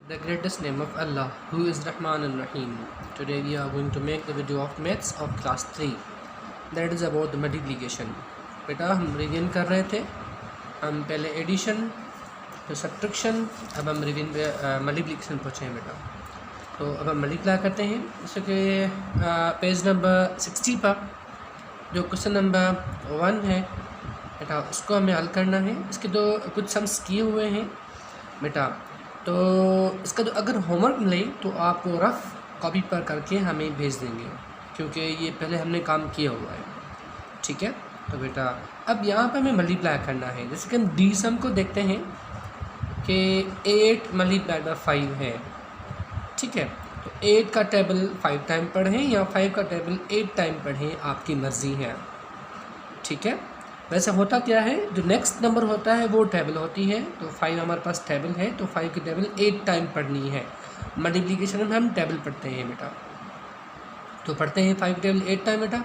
The greatest name of Allah, who is Rahman and Rahim. Today we are going to make the video of maths of class 3. That is about the multiplication. बेटा हम revision कर रहे थे, हम पहले addition तो subtraction, अब हम रिवीजन पे मल्टीप्लिकेशन पहुँचे हैं बेटा। तो अब हम मल्टीप्लाई करते हैं, जैसे कि पेज नंबर 60 पर जो क्वेश्चन नंबर 1 है बेटा, उसको हमें हल करना है। इसके तो कुछ सम्स किए हुए हैं बेटा, तो इसका जो अगर होमवर्क मिले तो आप रफ़ कॉपी पर करके हमें भेज देंगे, क्योंकि ये पहले हमने काम किया हुआ है। ठीक है, तो बेटा अब यहाँ पर हमें मल्टीप्लाई करना है। जैसे कि हम डी सम को देखते हैं कि 8 मल्टीप्लाई बाय 5 है। ठीक है, तो 8 का टेबल 5 टाइम पढ़ें या 5 का टेबल 8 टाइम पढ़ें, आपकी मर्ज़ी है। ठीक है, वैसे होता क्या है, जो नेक्स्ट नंबर होता है वो टेबल होती है। तो 5 हमारे पास टेबल है, तो 5 की टेबल 8 टाइम पढ़नी है। मल्टीप्लिकेशन में हम टेबल पढ़ते हैं बेटा, तो पढ़ते हैं 5 की टेबल 8 टाइम बेटा।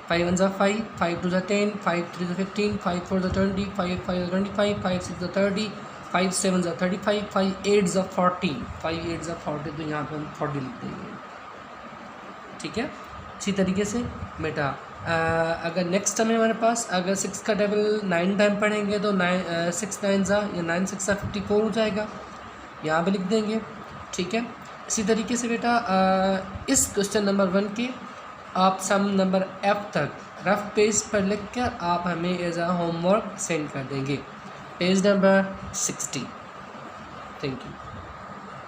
5 1 5, 5 2 10, 5 3 15, 5 4 20, 5 5 25, 5 6 30, 5 7 35, 5 8 40, 5 8 40, तो यहाँ पर हम 40 लिख देंगे। ठीक है, इसी तरीके से बेटा अगर नेक्स्ट टाइम हमारे पास अगर 6 का टेबल 9 टाइम पढ़ेंगे तो 6 9 या 9 6 54 हो जाएगा, यहाँ पे लिख देंगे। ठीक है, इसी तरीके से बेटा इस क्वेश्चन नंबर 1 के आप सम नंबर F तक रफ पेज पर लिख कर आप हमें एज आ होमवर्क सेंड कर देंगे, पेज नंबर 60। Thank you.